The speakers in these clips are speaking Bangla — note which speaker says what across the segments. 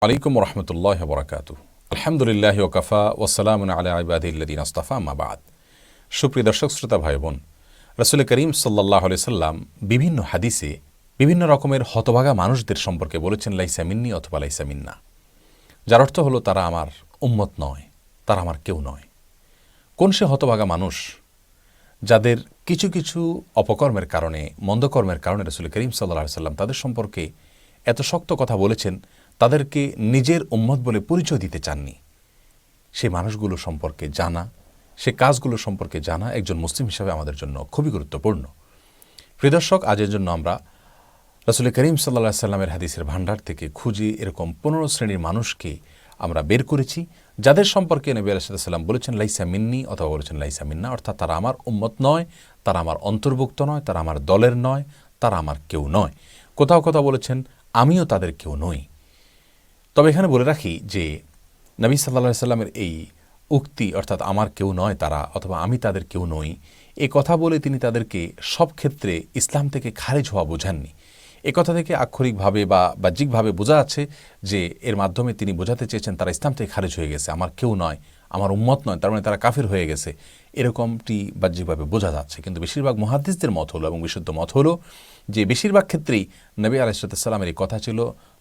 Speaker 1: আলাইকুম রহমতুল্লাহ বরাকাতু। আলহামদুলিল্লাহ ওকাফা ওসালামুন আলা ইবাদিল্লাযীনা ইসতাফা আম্মা বা'দ। সুপ্রিয় দর্শক শ্রোতা ভাই বোন, রাসূল করিম সাল্লাল্লাহু আলাইহি সাল্লাম বিভিন্ন হাদিসে বিভিন্ন রকমের হতভাগা মানুষদের সম্পর্কে বলেছেন লাইসা মিন্নি অথবা লাইসা মিন্না, যার অর্থ হলো তারা আমার উম্মত নয়, তারা আমার কেউ নয়। কোন সে হতভাগা মানুষ যাদের কিছু কিছু অপকর্মের কারণে, মন্দকর্মের কারণে রাসূল করিম সাল্লাল্লাহু আলাইহি সাল্লাম তাদের সম্পর্কে এত শক্ত কথা বলেছেন, তাদেরকে নিজের উম্মত বলে পরিচয় দিতে চাননি। সে মানুষগুলো সম্পর্কে জানা, সে কাজগুলো সম্পর্কে জানা একজন মুসলিম হিসাবে আমাদের জন্য খুবই গুরুত্বপূর্ণ। প্রিয় দর্শক, আজের জন্য আমরা রাসূল করিম সাল্লাল্লাহু আলাইহি সাল্লামের হাদিসের ভান্ডার থেকে খুঁজে এরকম 15 শ্রেণীর মানুষকে আমরা বের করেছি, যাদের সম্পর্কে নবী আলাইহিস সালাম বলেছেন লাইসা মিন্নি অথবা বলেছেন লাইসা মিন্না, অর্থাৎ তারা আমার উম্মত নয়, তারা আমার অন্তর্ভুক্ত নয়, তারা আমার দলের নয়, তারা আমার কেউ নয়। কোথাও কোথাও বলেছেন আমিও তাদের কেউ নই। তবে এখানে বলে রাখি যে নবী সাল্লাল্লাহু আলাইহি সাল্লামের এই উক্তি, অর্থাৎ আমার কেউ নয় তারা অথবা আমি তাদের কেউ নই, এ কথা বলে তিনি তাদেরকে সব ক্ষেত্রে ইসলাম থেকে খারিজ হওয়া বোঝাননি। এ কথা থেকে আক্ষরিকভাবে বা বাহ্যিকভাবে বোঝা যাচ্ছে যে এর মাধ্যমে তিনি বোঝাতে চেয়েছেন তারা ইসলাম থেকে খারিজ হয়ে গেছে, আমার কেউ নয়, আমার উম্মত নয়, তার মানে তারা কাফির হয়ে গেছে, এরকমটি বাহ্যিকভাবে বোঝা যাচ্ছে। কিন্তু বেশিরভাগ মুহাদ্দিসদের মত হলো এবং বিশুদ্ধ মত হলো যে বেশিরভাগ ক্ষেত্রেই নবী আলাইহিস সালামের এই কথা ছিল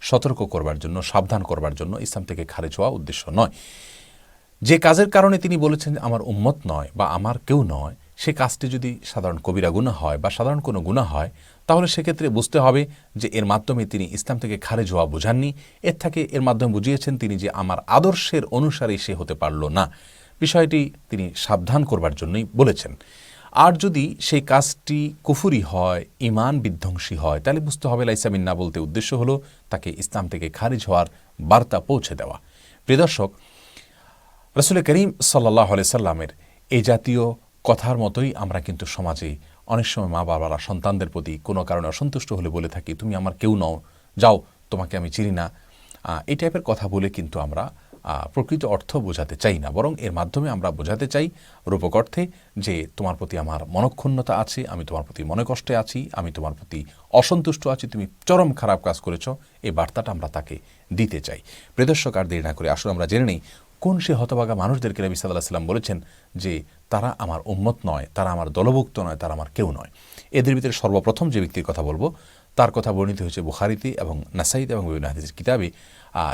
Speaker 1: সতর্ক করবার জন্য, সাবধান করবার জন্য, ইসলাম থেকে খারিজ হওয়া উদ্দেশ্য নয়। যে কাজের কারণে তিনি বলেছেন আমার উম্মত নয় বা আমার কেউ নয়, সে কাজটি যদি সাধারণ কবিরা গুনাহ হয় বা সাধারণ কোনো গুনাহ হয়, তাহলে সেক্ষেত্রে বুঝতে হবে যে এর মাধ্যমে তিনি ইসলাম থেকে খারিজ হওয়া বোঝাননি। এর থেকে এর মাধ্যমে বুঝিয়েছেন তিনি যে আমার আদর্শের অনুসারী সে হতে পারল না, বিষয়টি তিনি সাবধান করবার জন্যই বলেছেন। আর যদি সেই কাজটি কুফুরি হয়, ঈমান বিধ্বংসী হয়, তাহলে বুঝতে হবে লাইসা মিন্না বলতে উদ্দেশ্য হলো তাকে ইসলাম থেকে খারিজ হওয়ার বার্তা পৌঁছে দেওয়া। প্রিয় দর্শক, রাসূল করিম সাল্লাল্লাহু আলাইহি সাল্লামের এই জাতীয় কথার মতোই আমরা কিন্তু সমাজে অনেক সময় মা বাবারা সন্তানদের প্রতি কোনো কারণে অসন্তুষ্ট হলে বলে থাকি তুমি আমার কেউ নও, যাও, তোমাকে আমি চিনি না। এই টাইপের কথা বলে কিন্তু আমরা প্রকৃত অর্থ বোঝাতে চাই না, বরং এর মাধ্যমে আমরা বোঝাতে চাই রূপক অর্থে যে তোমার প্রতি আমার মনক্ষুণ্ণতা আছে, আমি তোমার প্রতি মনে কষ্টে আছি, আমি তোমার প্রতি অসন্তুষ্ট আছি, তুমি চরম খারাপ কাজ করেছ, এই বার্তাটা আমরা তাকে দিতে চাই। প্রিয় দর্শক, আর দেরি না করে আসলে আমরা জেনে নেই কোন সে হতভাগা মানুষদেরকে নবী সাল্লাল্লাহু আলাইহি সাল্লাম বলেছেন যে তারা আমার উম্মত নয়, তারা আমার দলভুক্ত নয়, তারা আমার কেউ নয়। এদের ভিতরে সর্বপ্রথম যে ব্যক্তির কথা বলবো তার কথা বর্ণিত হয়েছে বুখারীতে এবং নাসাঈতে এবং বিভিন্ন হাদিসের কিতাবে।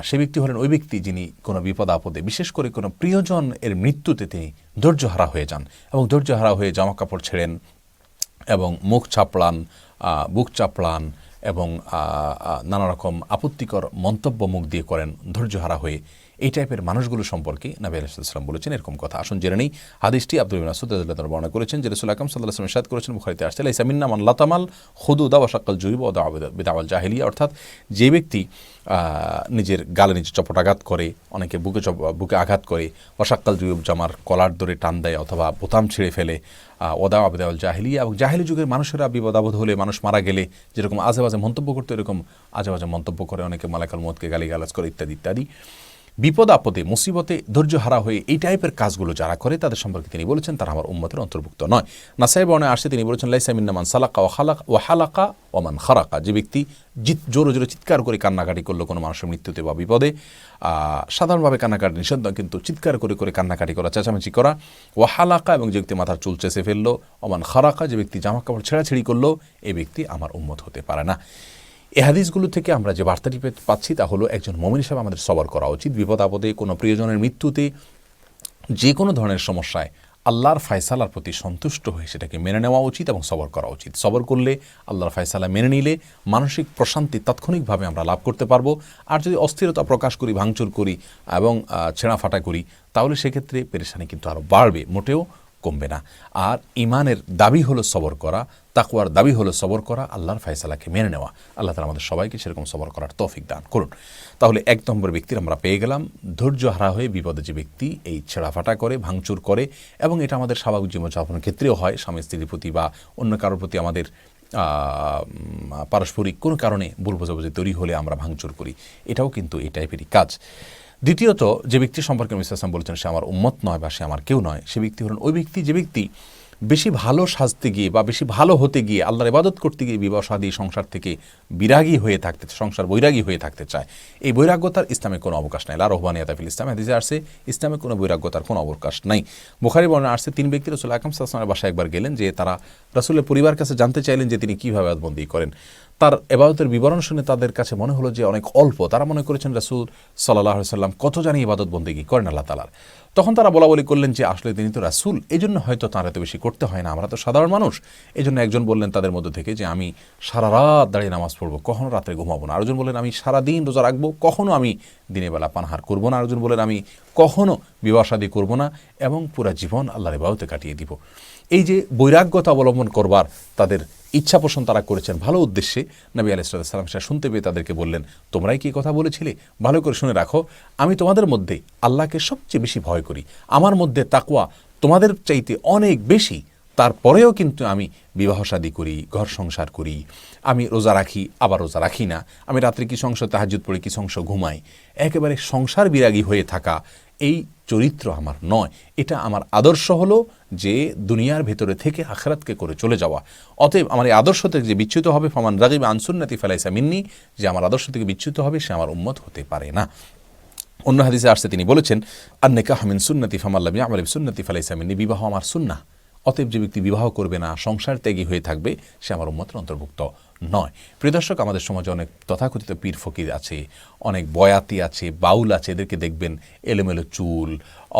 Speaker 1: সে ব্যক্তি হলেন ওই ব্যক্তি যিনি কোনো বিপদ আপদে, বিশেষ করে কোনো প্রিয়জন এর মৃত্যুতে তিনি ধৈর্যহারা হয়ে যান এবং ধৈর্যহারা হয়ে জামা কাপড় ছেড়েন এবং মুখ চাপড়ান, বুক চাপড়ান এবং নানা রকম আপত্তিকর মন্তব্য মুখ দিয়ে করেন ধৈর্যহারা হয়ে। এই টাইপের মানুষগুলো সম্পর্কে নবী আলাইহিস সালাম বলেছেন এরকম কথা। আসুন জেনে নেই হাদিসটি। আব্দুল্লাহ ইবনে মাসউদ রাদিয়াল্লাহু তাআলা বর্ণনা করেছেন যে রাসূল আকরাম সাল্লাল্লাহু আলাইহি ওয়াসাল্লাম ইরশাদ করেছেন, বুখারীতে আসছে, লাইসা মিন্না মান লাতামাল হুদুদা ওয়া শাক্কাল জুয়ুব ওয়া দা'a বিদাওয়াল জাহিলিয়া, অর্থাৎ যে ব্যক্তি নিজের গালে নিচে চপটাঘাত করে, অনেকে বুকে আঘাত করে, ওয়া শাক্কাল জুয়ুব জামার কলার ধরে টান দেয় অথবা বোতাম ছিঁড়ে ফেলে, ওয়া দা'a বিদাওয়াল জাহিলিয়া, এবং জাহিলি যুগের মানুষেরা বিপদ আপদ হলে, মানুষ মারা গেলে যেরকম আজে বাজে মন্তব্য করতে, এরকম আজে বাজে মন্তব্য করে, অনেকে মালাকুল মউতকে গালিগালাজ করে ইত্যাদি ইত্যাদি। বিপদ আপদে মুসিবতে ধৈর্যহারা হয়ে এই টাইপের কাজগুলো যারা করে তাদের সম্পর্কে তিনি বলেছেন তারা আমার উম্মতের অন্তর্ভুক্ত নয়। নাসাঈ বর্ণনায় আসছে তিনি বলেছেন লাইসা মিন্না মান সালাকা ওয়া হালাকা ওয়া মান খারাকা, যে ব্যক্তি জোরে জোরে চিৎকার করে কান্নাকাটি করলো কোনো মানুষের মৃত্যুতে বা বিপদে, সাধারণভাবে কান্নাকাটি নিষিদ্ধ, কিন্তু চিৎকার করে করে কান্নাকাটি করা, চেঁচামেচি করা, ওয়া হালাকা, এবং যে ব্যক্তি মাথার চুল চেঁচে ফেললো, ওয়া মান খারাকা, যে ব্যক্তি জামা কাপড় ছেঁড়াছেড়ি করলো, এই ব্যক্তি আমার উম্মত হতে পারে না। এই হাদিসগুলো থেকে আমরা যে বার্তাটি পাচ্ছি তা হলো একজন মুমিন হিসেবে আমাদের সবর করা উচিত। বিপদ আপদে, কোনো প্রিয়জনের মৃত্যুতে, যে কোনো ধরনের সমস্যায় আল্লাহর ফায়সালার প্রতি সন্তুষ্ট হয়ে সেটাকে মেনে নেওয়া উচিত এবং সবর করা উচিত। সবর করলে, আল্লাহর ফায়সালা মেনে নিলে মানসিক প্রশান্তি তাৎক্ষণিকভাবে আমরা লাভ করতে পারবো। আর যদি অস্থিরতা প্রকাশ করি, ভাঙচুর করি এবং ছেঁড়াফাটা করি, তাহলে সেক্ষেত্রে পেরেশানি কিন্তু আরও বাড়বে, মোটেও কমবে না। আর ঈমানের দাবি হলো সবর করা, তাকওয়ার দাবি হলো সবর করা, আল্লাহর ফায়সালাকে মেনে নেওয়া। আল্লাহ তাআলা আমাদের সবাইকে সেরকম সবর করার তৌফিক দান করুন। তাহলে এক নম্বর ব্যক্তির আমরা পেয়ে গেলাম, ধৈর্যহারা হয়ে বিপদে যে ব্যক্তি এই ছেঁড়াফাটা করে, ভাঙচুর করে, এবং এটা আমাদের স্বাভাবিক জীবনযাপনের ক্ষেত্রেও হয়, স্বামী স্ত্রীর প্রতি বা অন্য কারোর প্রতি আমাদের পারস্পরিক কোনো কারণে ভুল বোঝাবুঝি তৈরি হলে আমরা ভাঙচুর করি, এটাও কিন্তু এই টাইপেরই কাজ। দ্বিতীয়ত, যে ব্যক্তি সম্পর্কে নবী সাল্লাল্লাহু আলাইহি ওয়াসাল্লাম বলেছেন সে আমার উম্মত নয় বা সে আমার কেউ নয়, সে ব্যক্তি হলেন ওই ব্যক্তি যে ব্যক্তি বেশি ভালো সাজতে গিয়ে বা বেশি ভালো হতে গিয়ে আল্লাহর ইবাদত করতে গিয়ে বিবাহ শাদী সংসার থেকে বিরাগী হয়ে থাকতে, সংসার বৈরাগী হয়ে থাকতে চায়, এই বৈরাগ্যতার ইসলামে কোনো অবকাশ নাই। লা রহবানিয়াতা ফিল ইসলাম, হাদিসে আসছে ইসলামে কোনো বৈরাগ্যতার কোনো অবকাশ নাই। বুখারী বর্ণনা আসছে 3 ব্যক্তি রাসূল আকরাম সাল্লাল্লাহু আলাইহি ওয়াসাল্লামের বাসায় একবার গেলেন, যে তারা রাসূলের পরিবার কাছে জানতে চাইলেন যে তিনি কীভাবে ইবাদতবন্দি করেন। তার ইবাদতের বিবরণ শুনে তাদের কাছে মনে হলো যে অনেক অল্প। তারা মনে করেছেন রাসূল সাল্লাল্লাহু আলাইহি ওয়াসাল্লাম কত জানি ইবাদত বন্দেগী করেন আল্লাহ তাআলার। তখন তারা বলাবলি করলেন যে আসলে তিনি তো রাসূল, এই জন্য হয়তো তাঁর এত বেশি করতে হয় না, আমরা তো সাধারণ মানুষ। এই জন্য একজন বললেন তাদের মধ্যে থেকে যে আমি সারা রাত দাঁড়িয়ে নামাজ পড়বো, কখনো রাত্রে ঘুমাবো না। আরেকজন বললেন আমি সারা দিন রোজা রাখবো, কখনো আমি দিনের বেলা পানাহার করবো না। আরেকজন বললেন আমি কখনো বিবাহ শাদী করবো না এবং পুরা জীবন আল্লাহর ইবাদতে কাটিয়ে দিব। এই যে বৈরাগ্যতা অবলম্বন করবার তাদের ইচ্ছা পোষণ তারা করেছেন ভালো উদ্দেশ্যে, নবী আলাইহিস সালাম সেটা শুনতে পেয়ে তাদেরকে বললেন, তোমরাই কি কথা বলেছিলে? ভালো করে শুনে রাখো, আমি তোমাদের মধ্যে আল্লাহকে সবচেয়ে বেশি ভয় করি, আমার মধ্যে তাকওয়া তোমাদের চাইতে অনেক বেশি। তারপরেও কিন্তু আমি বিবাহ শাদী করি, ঘর সংসার করি, আমি রোজা রাখি আবার রোজা রাখি না, আমি রাত্রে কিছু অংশ তাহাজ্জুদ পড়ি, কিছু অংশ ঘুমাই। একেবারে সংসার বিরাগী হয়ে থাকা এই চরিত্র আমার নয়। এটা আমার আদর্শ হলো যে দুনিয়ার ভেতরে থেকে আখিরাতকে করে চলে যাওয়া। অতএব আমার এই আদর্শ থেকে যে বিচ্যুত হবে, ফামান রাগিবা আন সুন্নতি ফালাইসা মিন্নি, যে আমার আদর্শ থেকে বিচ্যুত হবে সে আমার উম্মত হতে পারে না। অন্য হাদিসে আসছে তিনি বলেছেন, আন নিকাহু মিন সুন্নতি ফামান লাম ইয়ামাল বিসুন্নতি ফালাইসা মিন্নি, বিবাহ আমার সুন্নাহ, অতএব যে ব্যক্তি বিবাহ করবে না, সংসার ত্যাগী হয়ে থাকবে, সে আমার উম্মতের অন্তর্ভুক্ত নয়। প্রিয় দর্শক, আমাদের সমাজে অনেক তথাকথিত পীর ফকির আছে, অনেক বয়াতি আছে, বাউল আছে, এদেরকে দেখবেন এলোমেলো চুল,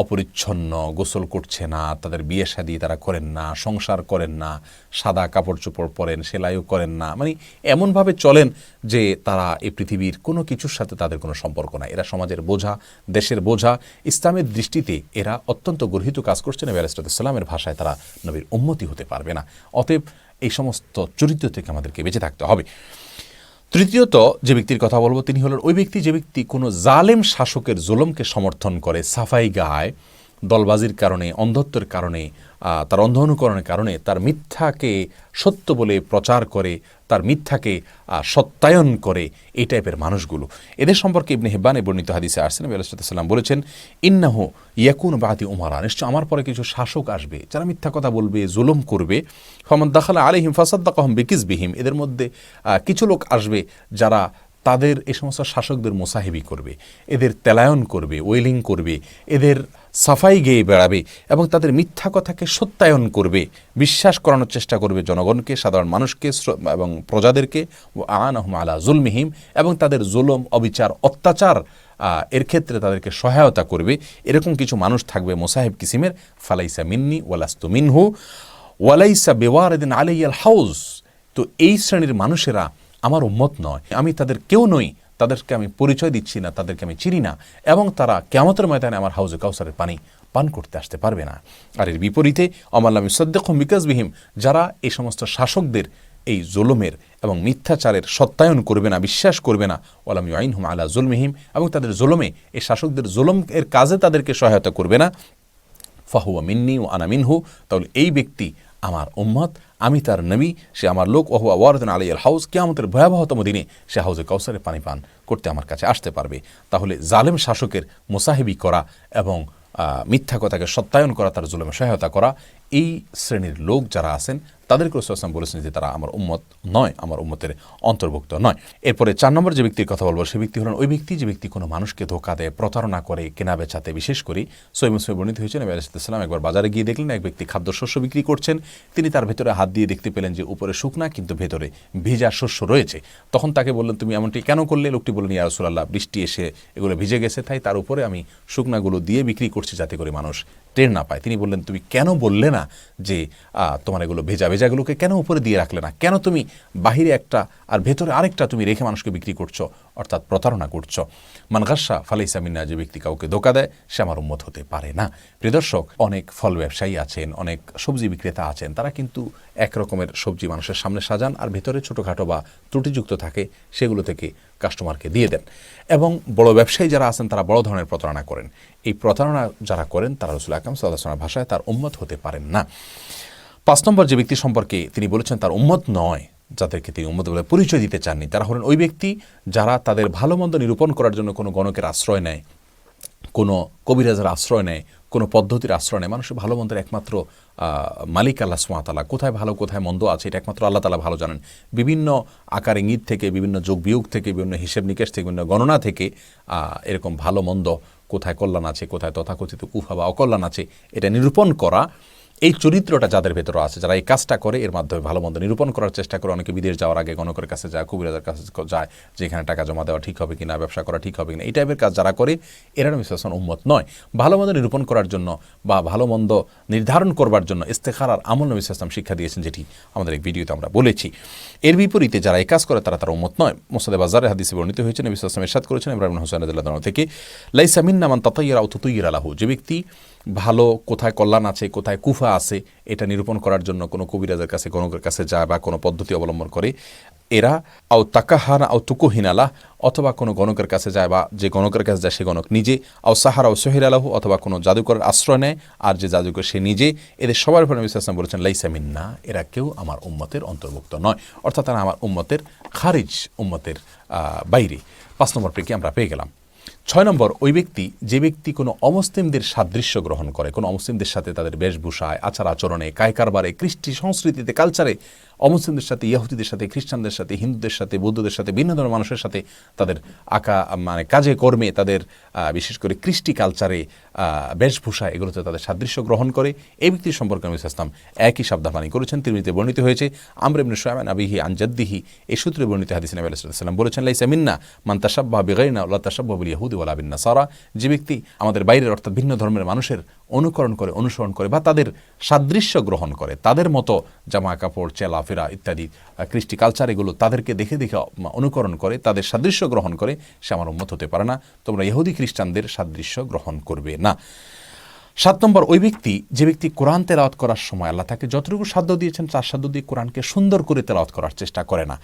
Speaker 1: অপরিচ্ছন্ন, গোসল করছে না, তাদের বিয়ে শাদী তারা করেন না, সংসার করেন না, সাদা কাপড় চোপড় পরেন, সেলাইও করেন না, মানে এমনভাবে চলেন যে তারা এই পৃথিবীর কোনো কিছুর সাথে তাদের কোনো সম্পর্ক নাই। এরা সমাজের বোঝা, দেশের বোঝা। ইসলামের দৃষ্টিতে এরা অত্যন্ত গর্হিত কাজ করছে। নবী আলাইহিস সালামের ভাষায় তারা নবীর উম্মতি হতে পারবে না। অতএব এই সমস্ত চরিত্র থেকে আমাদেরকে বেঁচে থাকতে হবে। তৃতীয়ত যে ব্যক্তির কথা বলবো তিনি হলেন ওই ব্যক্তি যে ব্যক্তি কোনো জালেম শাসকের জুলুমকে সমর্থন করে, সাফাই গায়, দলবাজির কারণে, অন্ধত্বের কারণে, তার অন্ধ অনুকরণের কারণে তার মিথ্যাকে সত্য বলে প্রচার করে, তার মিথ্যাকে সত্যায়ন করে, এই টাইপের মানুষগুলো। এদের সম্পর্কে ইবনে হিব্বানে বর্ণিত হাদিসে আসছে, নবী আলাইহিস সালাম বলেছেন, ইন্নাহু ইয়াকুনু বাদি উমারা, নিশ্চয় আমার পরে কিছু শাসক আসবে যারা মিথ্যা কথা বলবে, জুলুম করবে। ফামান দাখালা আলাইহিম ফাসাদ্দাকাহুম বিকিজবিহিম, এদের মধ্যে কিছু লোক আসবে যারা তাদের এই সমস্ত শাসকদের মোসাহিবি করবে, এদের তেলায়ন করবে, ওয়েলিং করবে, এদের সাফাই গেয়ে বেড়াবে এবং তাদের মিথ্যা কথাকে সত্যায়ন করবে, বিশ্বাস করানোর চেষ্টা করবে জনগণকে, সাধারণ মানুষকে এবং প্রজাদেরকে। আনাহুম আলা জুলমিহিম, এবং তাদের জুলুম, অবিচার, অত্যাচার এর ক্ষেত্রে তাদেরকে সহায়তা করবে। এরকম কিছু মানুষ থাকবে মোসাহিব কিসিমের। ফালাইসা মিন্নি ওয়ালাস্তু মিনহু ওয়ালাইসা বিওয়ারিদিন আলাইয়াল হাউজ, তো এই শ্রেণীর মানুষেরা আমার উম্মত নয়, আমি তাদের কেউ নই, তাদেরকে আমি পরিচয় দিচ্ছি না, তাদেরকে আমি চিনি না, এবং তারা কিয়ামতের ময়দানে আমার হাউজে কাউসারের পানি পান করতে আসতে পারবে না। আর এর বিপরীতে আমাল্লাম ইউসাদ্দিকুহুম বিকাজবিহিম, যারা এই সমস্ত শাসকদের এই জুলুমের এবং মিথ্যাচারের সত্যায়ন করবে না, বিশ্বাস করবে না, ওয়ালাম ইউআইনহুম আলা জুলমিহিম, এবং তাদের জুলুমে, এই শাসকদের জুলুম এর কাজে তাদেরকে সহায়তা করবে না, ফাহুয়া মিন্নি ও আনা মিনহু, তাহলে এই ব্যক্তি আমার উম্মত, আমি তার নবী, সে আমার লোক। ওহুয়া ওয়ারিদুন আলাইয়াল হাউজ, কিয়ামতের ভয়াবহতম দিনে সে হাউজে কাউসারে পানি পান করতে আমার কাছে আসতে পারবে। তাহলে জালেম শাসকের মুসাহিবি করা এবং মিথ্যা কথাকে সত্যায়ন করা, তার জুলুমে সহায়তা করা, এই শ্রেণীর লোক যারা আছেন তাদেরকে রাসূল সাল্লাল্লাহু আলাইহি ওয়াসাল্লাম বলেছেন যে তারা আমার উম্মত নয়, আমার উম্মতের অন্তর্ভুক্ত নয়। এরপরে 4 নম্বর যে ব্যক্তির কথা বলবো, সে ব্যক্তি হলেন ওই ব্যক্তি যে ব্যক্তি কোনো মানুষকে ধোঁকা দেয়, প্রতারণা করে, কেনা বেচাতে, বিশেষ করে সহিহ মুসলিমে বর্ণিত হয়েছে, নবী আলাইহিস সালাম একবার বাজারে গিয়ে দেখলেন এক ব্যক্তি খাদ্যশস্য বিক্রি করছেন। তিনি তার ভেতরে হাত দিয়ে দেখতে পেলেন যে উপরে শুকনা কিন্তু ভেতরে ভেজা শস্য রয়েছে। তখন তাকে বললেন, তুমি এমনটি কেন করলে? লোকটি বললেন, ইয়া রাসূলুল্লাহ, বৃষ্টি এসে এগুলো ভিজে গেছে, তাই তার উপরে আমি শুকনাগুলো দিয়ে বিক্রি করছি যাতে করে মানুষ টের না পায়। তিনি বললেন, তুমি কেন বললে না যে তোমার এগুলো ভেজা ভেজাগুলোকে কেন উপরে দিয়ে রাখলে না? কেন তুমি বাহিরে একটা আর ভেতরে আরেকটা তুমি রেখে মানুষকে বিক্রি করছো, অর্থাৎ প্রতারণা করছো। মান গাশা ফালাইসা মিন্না, যে ব্যক্তি কাউকে ধোঁকা দেয় সে আমার উম্মত হতে পারে না। প্রিয় দর্শক, অনেক ফল ব্যবসায়ী আছেন, অনেক সবজি বিক্রেতা আছেন, তারা কিন্তু এক রকমের সবজি মানুষের সামনে সাজান আর ভেতরে ছোটোখাটো বা ত্রুটিযুক্ত থাকে, সেগুলো থেকে কাস্টমারকে দিয়ে দেন। এবং বড় ব্যবসায়ী যারা আছেন তারা বড় ধরনের প্রতারণা করেন। এই প্রতারণা যারা করেন তারা রাসূল আকরাম সাল্লাল্লাহু আলাইহি ওয়াসাল্লামের ভাষায় তার উম্মত হতে পারেন না। 5 নম্বর যে ব্যক্তি সম্পর্কে তিনি বলেছেন তার উম্মত নয়, যাদেরকে তিনি উম্মত বলে পরিচয় দিতে চাননি, তারা হলেন ওই ব্যক্তি যারা তাদের ভালো মন্দ নিরূপণ করার জন্য কোনো গণকের আশ্রয় নেয়, কোনো কবিরাজের আশ্রয় নেয়, কোনো পদ্ধতির আশ্রয় নেয়। মানুষের ভালো মন্দের একমাত্র মালিক আল্লাহ সুবহানাহু ওয়া তাআলা। কোথায় ভালো কোথায় মন্দ আছে এটা একমাত্র আল্লাহ তাআলা ভালো জানেন। বিভিন্ন আকার ইঙ্গিত থেকে, বিভিন্ন যোগ বিয়োগ থেকে, বিভিন্ন হিসেব নিকেশ থেকে, বিভিন্ন গণনা থেকে এরকম ভালো মন্দ কোথায় কল্যাণ আছে, কোথায় তথাকথিত কুফা বা অকল্যাণ আছে এটা নিরূপণ করা, এই চরিত্রটা যাদের ভেতরে আছে, যারা এই কাজটা করে, এর মাধ্যমে ভালো মন্দ নিরূপণ করার চেষ্টা করে। অনেকে বিদেশ যাওয়ার আগে গণকের কাছে যায়, কবিরাজের কাছে যায়, যে এখানে টাকা জমা দেওয়া ঠিক হবে কিনা, ব্যবসা করা ঠিক হবে কিনা, এই টাইপের কাজ যারা করে এরা নবী সাল্লাল্লাহু আলাইহি ওয়াসাল্লাম উম্মত নয়। ভালো মন্দ নিরূপণ করার জন্য বা ভালো মন্দ নির্ধারণ করবার জন্য ইস্তেখারার আমল নবী সাল্লাল্লাহু আলাইহি ওয়াসাল্লাম শিক্ষা দিয়েছেন, যেটি আমাদের এই ভিডিওতে আমরা বলেছি। এর বিপরীতে যারা এই কাজ করে তারা উম্মত নয়। মুসনাদে বাজ্জারের হাদিসে বর্ণিত হয়েছে, নবী সাল্লাল্লাহু আলাইহি ওয়াসাল্লাম ইরশাদ করেছেন ইমরান ইবনে হুসাইন রাদিয়াল্লাহু আনহু থেকে, লাইসা মিন্না মান তাতায়্যারা আও তুতায়্যারা লাহু, যে ব্যক্তি ভালো কোথায় কল্যাণ আছে, কোথায় কুফা আছে এটা নিরূপণ করার জন্য কোনো কবিরাজের কাছে, গণকের কাছে যায় বা কোনো পদ্ধতি অবলম্বন করে, এরা আও তাকাহানা আও তুকুহিনালা, অথবা কোনো গণকের কাছে যায় বা যে গণকের কাছে যায় সে গণক নিজে, আও সাহারা ও সহির আলাহু, অথবা কোনো জাদুকরের আশ্রয় নেয় আর যে জাদুকর সে নিজে, এদের সবার উপর নবী সাল্লাল্লাহু আলাইহি ওয়াসাল্লাম বলেছেন লাইসা মিন্না, এরা কেউ আমার উম্মতের অন্তর্ভুক্ত নয়, অর্থাৎ তারা আমার উম্মতের খারিজ, উম্মতের বাইরে। 5 নম্বর প্রেক্ষে আমরা পেয়ে গেলাম। 6 নম্বর, ওই ব্যক্তি যে ব্যক্তি কোনো অমুসলিমদের সাদৃশ্য গ্রহণ করে, কোনো অমুসলিমদের সাথে তাদের বেশভূষায়, আচার আচরণে, কারবারে, কৃষ্টি সংস্কৃতিতে, কালচারে অমুসলিমদের সাথে, ইহুদিদের সাথে, খ্রিস্টানদের সাথে, হিন্দুদের সাথে, বৌদ্ধদের সাথে, ভিন্ন ধরনের মানুষের সাথে তাদের কাজে কর্মে, তাদের বিশেষ করে কৃষ্টি কালচারে, বেশভূষা, এগুলোতে তাদের সাদৃশ্য গ্রহণ করে, এই ব্যক্তির সম্পর্কে নবী সাল্লাল্লাহু আলাইহি ওয়াসাল্লাম একই সাবধানবাণী করেছেন। তিরমিজিতে বর্ণিত হয়েছে, আমর ইবনে শুআয়ব আন আবিহি আন জাদ্দিহি, এই সূত্রে বর্ণিত হাদিসে নবী সাল্লাল্লাহু আলাইহি ওয়াসাল্লাম বলেছেন, লাইসা মিন্না মান তাশাব্বাহা বিগাইরিনা ওয়া লা তাশাব্বাহু বিল ইয়াহুদি ওয়ালা বিন নাসারা, যে ব্যক্তি আমাদের বাইরের অর্থাৎ ভিন্ন ধর্মের মানুষের অনুকরণ করে, অনুসরণ করে বা তাদের সাদৃশ্য গ্রহণ করে, তাদের মতো জামা কাপড়, চেলাফেরা ইত্যাদি কৃষ্টি কালচার, এগুলো তাদেরকে দেখে দেখে অনুকরণ করে, তাদের সাদৃশ্য গ্রহণ করে, সে আমার উম্মত হতে পারে না। তোমরা ইহুদি খ্রিস্টানদের সাদৃশ্য গ্রহণ করবে না। 7 নম্বর, ওই ব্যক্তি যে ব্যক্তি কোরআন তেলাওয়াত করার সময় আল্লাহ তাকে যতটুকু সাধ্য দিয়েছেন তার সাধ্য দিয়ে কোরআনকে সুন্দর করে তেলাওয়াত করার চেষ্টা করে না।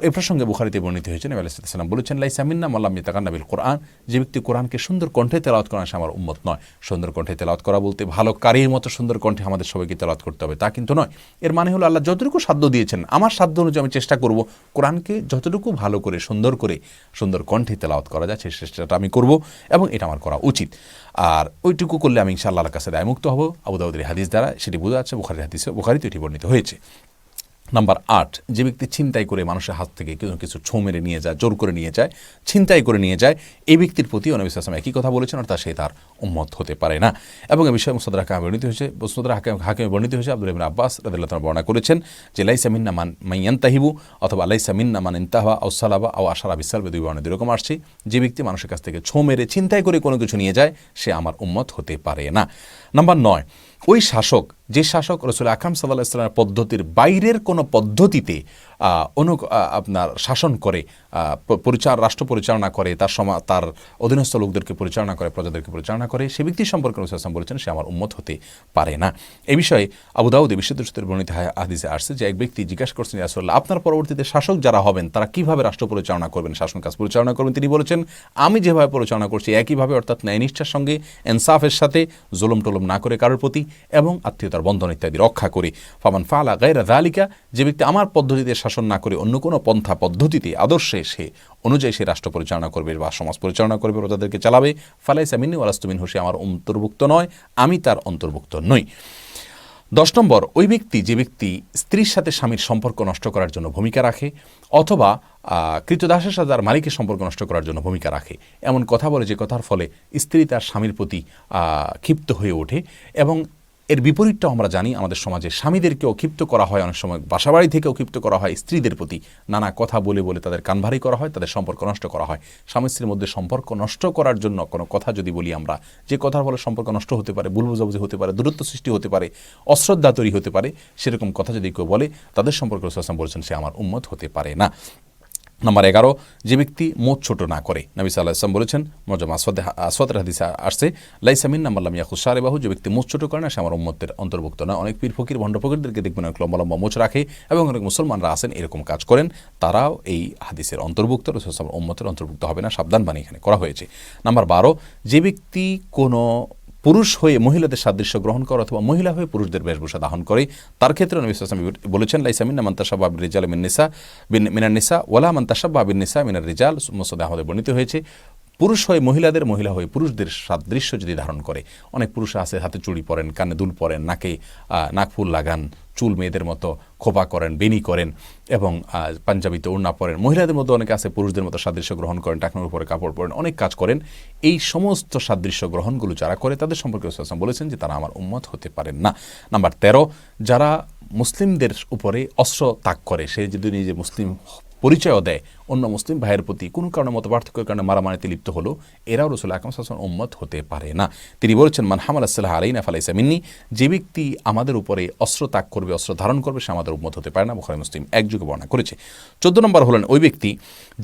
Speaker 1: এ প্রসঙ্গে বুখারীতে বর্ণিত হয়েছে, নবী আলাইহিস সালাম বলেছেন, লাইসা মিন্না মান লাম ইয়াতাগান্না বিল কোরআন, যে ব্যক্তি কোরআনকে সুন্দর কণ্ঠে তেলাওয়াত করে সে আমার উম্মত নয়। সুন্দর কণ্ঠে তেলাওয়াত করা বলতে ভালো কারির মতো সুন্দর কণ্ঠে আমাদের সবাইকে তেলাওয়াত করতে হবে তা কিন্তু নয়। এর মানে হলো আল্লাহ যতটুকু সাধ্য দিয়েছেন আমার সাধ্য অনুযায়ী আমি চেষ্টা করব কোরআনকে যতটুকু ভালো করে সুন্দর কণ্ঠে তেলাওয়াত করা যায় সেই চেষ্টাটা আমি করব এবং এটা আমার করা উচিত। আর ওইটুকু করলে আমি ইনশাআল্লাহ আল্লাহর কাছে দায়মুক্ত হব। আবু দাউদের হাদিস দ্বারা সেটি বোঝা যাচ্ছে, বুখারীতে এটি বর্ণিত হয়েছে। নাম্বার 8, যে ব্যক্তি ছিনতাই করে মানুষের হাত থেকে কিছু ছো মেরে নিয়ে যায়, জোর করে নিয়ে যায়, ছিনতাই করে নিয়ে যায়, এই ব্যক্তির প্রতি নবী সাল্লাল্লাহু আলাইহি ওয়াসাল্লাম একই কথা বলেছেন, অর্থাৎ সে তার উম্মত হতে পারে না। এবং এই বিষয়ে মুসনাদ হাকিমে বর্ণিত হয়েছে, আব্দুল্লাহ ইবনে আব্বাস রাদিয়াল্লাহু তাআলা বর্ণনা করেছেন যে লাইসা মিন্না মান ইয়ানতাহিবু, অথবা লাইসা মিন্না মান ইনতাহা আও সালাবা আও আশারা বিসালবে, দুই বর্ণনা এরকম আসছে, যে ব্যক্তি মানুষের কাছ থেকে ছো মেরে ছিনতাই করে কোনো কিছু নিয়ে যায় সে আমার উম্মত হতে পারে না। নাম্বার 9, ওই শাসক, যে শাসক রাসূল আকরাম সাল্লাল্লাহু আলাইহি ওয়াসাল্লামের পদ্ধতির বাইরের কোনো পদ্ধতিতে আপনার শাসন করে, রাষ্ট্র পরিচালনা করে, তার অধীনস্থ লোকদেরকে পরিচালনা করে, প্রজাদেরকে পরিচালনা করে, সে ব্যক্তির সম্পর্কে রাসূল সাল্লাল্লাহু আলাইহি ওয়াসাল্লাম বলেছেন সে আমার উম্মত হতে পারে না। এই বিষয়ে আবু দাউদ বিশুদ্ধ সূত্রে বর্ণিত হাদিসে আসছে যে এক ব্যক্তি জিজ্ঞাসা করছেন, ইয়া রাসূলুল্লাহ, আপনার পরবর্তীতে শাসক যারা হবেন তারা কিভাবে রাষ্ট্র পরিচালনা করবেন, শাসন কাজ পরিচালনা করবেন? তিনি বলেছেন, আমি যেভাবে পরিচালনা করছি একইভাবে, অর্থাৎ ন্যায়নিষ্ঠার সঙ্গে, ইনসাফের সাথে, জুলুম টুলুম না করে কারোর প্রতি, এবং আত্মীয়তার বন্ধন ইত্যাদি রক্ষা করে। ফামান ফাআলা গায়রা যালিকা, যে ব্যক্তি আমার পদ্ধতিতে শাসন না করে অন্য কোনো পন্থা পদ্ধতিতে, আদর্শে সে অনুযায়ী সে রাষ্ট্র পরিচালনা করবে বা সমাজ পরিচালনা করবে, প্রজাদেরকে চালাবে, ফালাইসা মিন্নি ওয়া লাস্তু মিনহু, সে আমার অন্তর্ভুক্ত নয়, আমি তার অন্তর্ভুক্ত নই। 10 নম্বর, ওই ব্যক্তি যে ব্যক্তি স্ত্রীর সাথে স্বামীর সম্পর্ক নষ্ট করার জন্য ভূমিকা রাখে, অথবা কৃতদাসের সাথে তার মালিকের সম্পর্ক নষ্ট করার জন্য ভূমিকা রাখে, এমন কথা বলে যে কথার ফলে স্ত্রী তার স্বামীর প্রতি ক্ষিপ্ত হয়ে ওঠে। এবং এর বিপরীতটাও আমরা জানি, আমাদের সমাজে স্বামীদেরকেও ক্ষিপ্ত করা হয়, অনেক সময় বাসাবাড়ি থেকেও ক্ষিপ্ত করা হয় স্ত্রীদের প্রতি, নানা কথা বলে বলে তাদের কানভারি করা হয়, তাদের সম্পর্ক নষ্ট করা হয়। স্বামী স্ত্রীর মধ্যে সম্পর্ক নষ্ট করার জন্য কোনো কথা যদি বলি আমরা, যে কথার ফলে সম্পর্ক নষ্ট হতে পারে, ভুল বোঝাবুঝি হতে পারে, দূরত্ব সৃষ্টি হতে পারে, অশ্রদ্ধা তৈরি হতে পারে, সেরকম কথা যদি কেউ বলে তাদের সম্পর্কে রাসূল সাল্লাল্লাহু আলাইহি ওয়াসাল্লাম বলেছেন সে আমার উম্মত হতে পারে না। নাম্বার 11, যে ব্যক্তি মুখ ছোট না করে, নবী সাল্লাল্লাহু আলাইহি ওয়াসাল্লাম বলেছেন, মুজাম আসওয়াদের হাদিসে আসছে, লাইসা মিন্না মান লাম ইয়াখুস শারিবাহু, যে ব্যক্তি মুখ ছোট করে না সে আমার উম্মতের অন্তর্ভুক্ত না। অনেক পীর ফকির ভণ্ড ফকিরদেরকে দেখবেন অনেক লম্বা লম্বা মুখ রাখে, এবং অনেক মুসলমানরা আছেন এরকম কাজ করেন, তারাও এই হাদিসের অন্তর্ভুক্ত, রাসূল সাল্লাল্লাহু আলাইহি ওয়াসাল্লাম উম্মতের অন্তর্ভুক্ত হবে না, সাবধান বাণী এখানে করা হয়েছে। নাম্বার 12, যে ব্যক্তি কোনো পুরুষ হয়ে মহিলাদের সাদৃশ্য গ্রহণ করে, অথবা মহিলা হয়ে পুরুষদের বেশভূষা ধারণ করে, তার ক্ষেত্রে নবী সাল্লাল্লাহু আলাইহি ওয়াসাল্লাম বলেছেন, লাইসা মিন্না মান তাশাব্বাহা বির রিজালি মিনান নিসা ওয়ালা মান তাশাব্বাহা বিন নিসা মিনার রিজাল। মুসনাদে আহমদে বর্ণিত হয়েছে, পুরুষ হয়ে মহিলাদের, মহিলা হয়ে পুরুষদের সাদৃশ্য যদি ধারণ করে। অনেক পুরুষ আছে হাতে চুড়ি পরেন, কানে দুল পরেন, নাকে নাকফুল লাগান, চুল মেয়েদের মতো খোপা করেন, বেনি করেন এবং পাঞ্জাবিতে ওড়না পরেন। মহিলাদের মধ্যে অনেকে আছে পুরুষদের মতো সাদৃশ্য গ্রহণ করেন, টাকনোর উপরে কাপড় পরেন, অনেক কাজ করেন। এই সমস্ত সাদৃশ্য গ্রহণগুলো যারা করে তাদের সম্পর্কে রাসূল সাল্লাল্লাহু আলাইহি ওয়াসাল্লাম বলেছেন যে তারা আমার উম্মত হতে পারেন না। নাম্বার 13, যারা মুসলিমদের উপরে অস্ত্র তাক করে, সে যদি নিজে মুসলিম পরিচয়ও দেয়, অন্য মুসলিম ভাইয়ের প্রতি কোনো কারণে মত পার্থক্যের কারণে মারামারিতে লিপ্ত হলো, এরাও রাসূল আকরাম সাল্লাল্লাহু আলাইহি ওয়াসাল্লাম উম্মত হতে পারে না। তিনি বলেছেন, মান হামালা সালাহ আলাইনা ফালাইসা মিন্নি, যে ব্যক্তি আমাদের উপরে অস্ত্র তাক করবে, অস্ত্র ধারণ করবে, সে আমাদের উম্মত হতে পারে না। বুখারী মুসলিম একযোগে বর্ণনা করেছে। 14 নম্বর হলেন ওই ব্যক্তি,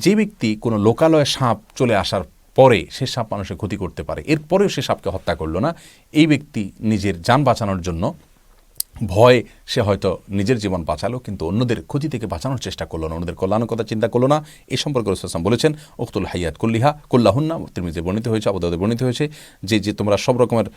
Speaker 1: যে ব্যক্তি কোনো লোকালয়ে সাপ চলে আসার পরে সে সাপ মানুষের ক্ষতি করতে পারে, এরপরেও সে সাপকে হত্যা করলো না। এই ব্যক্তি নিজের জান বাঁচানোর জন্য ভয়ে সে হয়তো নিজের জীবন বাঁচালো, কিন্তু অন্যদের ক্ষতি থেকে বাঁচানোর চেষ্টা করলো না, অন্যদের কল্যাণের কথা চিন্তা করলো না। এই সম্পর্কে রাসূল সাল্লাল্লাহু আলাইহি ওয়াসাল্লাম বলেছেন, উকতুল হাইয়াত কুল্লাহুন্না, তিরমিজিতে বর্ণিত হয়েছে, আবু দাউদে বর্ণিত হয়েছে, যে তোমরা সব রকমের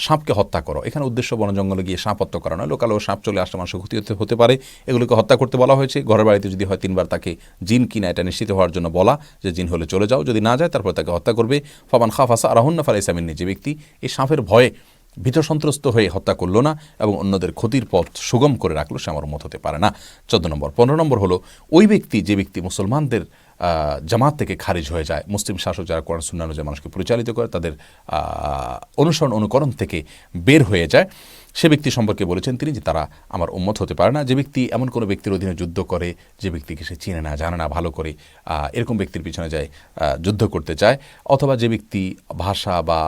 Speaker 1: সাপকে হত্যা করো। এখানে উদ্দেশ্য বন জঙ্গলে গিয়ে সাপ হত্যা করা নয়। লোকালও সাপ চলে আসলে মানুষের ক্ষতি হতে পারে, এগুলোকে হত্যা করতে বলা হয়েছে। ঘরের বাড়িতে যদি হয় 3 বার তাকে জিন কিনা এটা নিশ্চিত হওয়ার জন্য বলা, যে জিন হলে চলে যাও, যদি না যায় তারপর তাকে হত্যা করবে। ফামান খাফাসা আরাহুন্না ফালাইসা মিন্নি, যে ব্যক্তি এই সাপের ভয়ে ভীত সন্ত্রস্ত হয়ে হত্যা করলো না এবং অন্যদের ক্ষতির পথ সুগম করে রাখলো, সে আমার উম্মত হতে পারে না। 14 নম্বর। 15 নম্বর হলো ওই ব্যক্তি, যে ব্যক্তি মুসলমানদের জামাত থেকে খারিজ হয়ে যায়, মুসলিম শাসক যারা কোরআন সুন্নাহ অনুযায়ী মানুষকে পরিচালিত করে, তাদের অনুসরণ অনুকরণ থেকে বের হয়ে যায়, সে ব্যক্তি সম্পর্কে বলেছেন তিনি যে তারা আমার উম্মত হতে পারে না। যে ব্যক্তি এমন কোনো ব্যক্তির অধীনে যুদ্ধ করে, যে ব্যক্তিকে সে চিনে না, জানে না ভালো করে, এরকম ব্যক্তির পিছনে যায় যুদ্ধ করতে চায়, অথবা যে ব্যক্তি ভাষা বা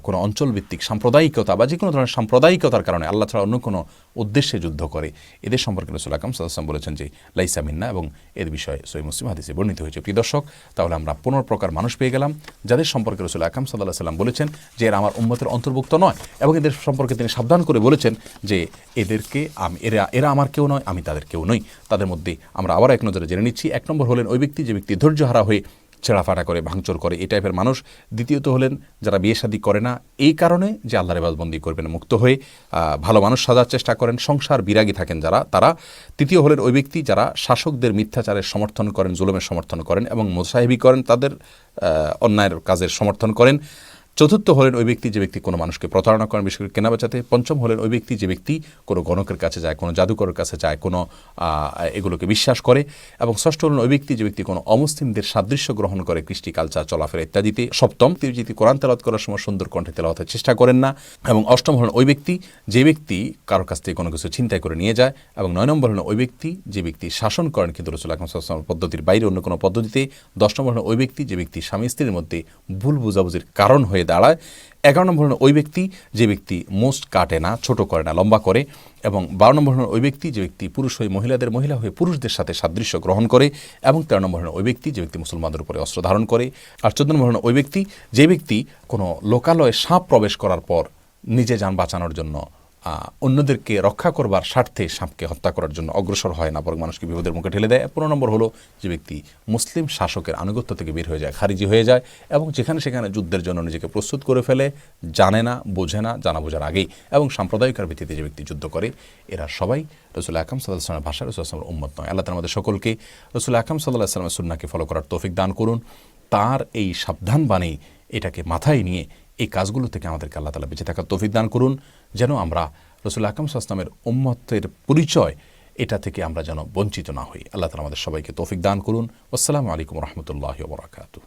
Speaker 1: কোনো অঞ্চলভিত্তিক সাম্প্রদায়িকতা বা যে কোনো ধরনের সাম্প্রদায়িকতার কারণে আল্লাহ ছাড়া অন্য কোনো উদ্দেশ্যে যুদ্ধ করে, এদের সম্পর্কে রাসূল আকরাম সাল্লাল্লাহু আলাইহি ওয়াসাল্লাম বলেছেন যে লাইসা মিন্না, এবং এর বিষয়ে সহিহ মুসলিম হাদিসে বর্ণিত হয়েছে। প্রিয় দর্শক, তাহলে আমরা 15 প্রকার মানুষ পেয়ে গেলাম যাদের সম্পর্কে রাসূল আকরাম সাল্লাল্লাহু আলাইহি ওয়াসাল্লাম বলেছেন যে এরা আমার উম্মতের অন্তর্ভুক্ত নয়, এবং এদের সম্পর্কে তিনি সাবধান করে বলেছেন যে এদেরকে এরা আমার কেউ নয়, আমি তাদের কেউ নই। তাদের মধ্যে আমরা আবার এক নজরে জেনে নিচ্ছি। 1 নম্বর হলেন ওই ব্যক্তি, যে ব্যক্তি ধৈর্যহারা হয়ে ছেঁড়াফাটা করে, ভাঙচুর করে, এই টাইপের মানুষ। দ্বিতীয়ত হলেন যারা বিয়ে শাদী করে না এই কারণে যে আল্লাহর ইবাদতবন্দি করবেন মুক্ত হয়ে ভালো মানুষ সাজার চেষ্টা করেন, সংসার বিরাগী থাকেন যারা, তারা। তৃতীয় হলেন ওই ব্যক্তি যারা শাসকদের মিথ্যাচারের সমর্থন করেন, জুলুমের সমর্থন করেন এবং মুসাহিবি করেন, তাদের অন্যায়ের কাজের সমর্থন করেন। চতুর্থ হলেন ওই ব্যক্তি, যে ব্যক্তি কোনো মানুষকে প্রতারণা করেন, বিশেষ করে কেনা বেচাতে। পঞ্চম হলেন ওই ব্যক্তি, যে ব্যক্তি কোনো গণকের কাছে যায়, কোনো জাদুকরের কাছে যায়, কোনো এগুলোকে বিশ্বাস করে। এবং ষষ্ঠ হলেন ওই ব্যক্তি, যে ব্যক্তি কোনো অমুসলিমদের সাদৃশ্য গ্রহণ করে, কৃষ্টি কালচার, চলাফেরা ইত্যাদিতে। সপ্তম, তিনি যদি কোরআন তেলাওয়াত করার সময় সুন্দর কণ্ঠে তেলাওয়াতের চেষ্টা করেন না। এবং অষ্টম হলেন ওই ব্যক্তি, যে ব্যক্তি কারোর কাছ থেকে কোনো কিছু ছিনতাই করে নিয়ে যায়। এবং 9 নম্বর হলেন ওই ব্যক্তি, যে ব্যক্তি শাসন করেন কিন্তু রাসূল আকরাম সাল্লাল্লাহু আলাইহি ওয়াসাল্লাম পদ্ধতির বাইরে অন্য কোনো পদ্ধতিতে। 10 নম্বর হলেন ওই ব্যক্তি, যে ব্যক্তি স্বামী স্ত্রীর মধ্যে ভুল বুঝাবুঝির কারণ হয়ে দাঁড়ায়। 11 নম্বর হলেন ওই ব্যক্তি, যে ব্যক্তি মোস্ট কাটে না, ছোট করে না, লম্বা করে। এবং 12 নম্বর হলেন ওই ব্যক্তি, যে ব্যক্তি পুরুষ হয়ে মহিলাদের, মহিলা হয়ে পুরুষদের সাথে সাদৃশ্য গ্রহণ করে। এবং 13 নম্বর হলেন ওই ব্যক্তি, যে ব্যক্তি মুসলমানদের উপরে অস্ত্র ধারণ করে। আর 14 নম্বর হলেন ওই ব্যক্তি, যে ব্যক্তি কোনো লোকালয়ে সাপ প্রবেশ করার পর নিজে যান বাঁচানোর জন্য, অন্যদেরকে রক্ষা করবার স্বার্থে সাপকে হত্যা করার জন্য অগ্রসর হয় না, বরং মানুষকে বিপদের মুখে ঠেলে দেয়। 15 নম্বর হলো যে ব্যক্তি মুসলিম শাসকের আনুগত্য থেকে বের হয়ে যায়, খারিজি হয়ে যায় এবং যেখানে সেখানে যুদ্ধের জন্য নিজেকে প্রস্তুত করে ফেলে, জানে না, বোঝে না, জানা বোঝার আগেই। এবং সাম্প্রদায়িকার ভিত্তিতে যে ব্যক্তি যুদ্ধ করে, এরা সবাই রাসূল আকরাম সাল্লাল্লাহু আলাইহি ওয়াসাল্লামের ভাষা, রাসূল সাল্লাল্লাহু আলাইহি ওয়াসাল্লামের উম্মত নয়। আল্লাহ তাআলা আমাদের সকলকে রাসূল আকরাম সাল্লাল্লাহু আলাইহি ওয়াসাল্লামের সুন্নাহকে ফলো করার তৌফিক দান করুন। তার এই সাবধান বাণী এটাকে মাথায় নিয়ে এই কাজগুলো থেকে আমাদেরকে আল্লাহ তাআলা বেঁচে থাকার তৌফিক দান করুন, যেন আমরা রাসূল আকরাম সাল্লাল্লাহু আলাইহি ওয়াসাল্লামের উম্মতের পরিচয় এটা থেকে আমরা যেন বঞ্চিত না হই। আল্লাহ তাআলা আমাদের সবাইকে তৌফিক দান করুন। আসসালামু আলাইকুম ওয়া রাহমাতুল্লাহি ওয়া বারাকাতুহু।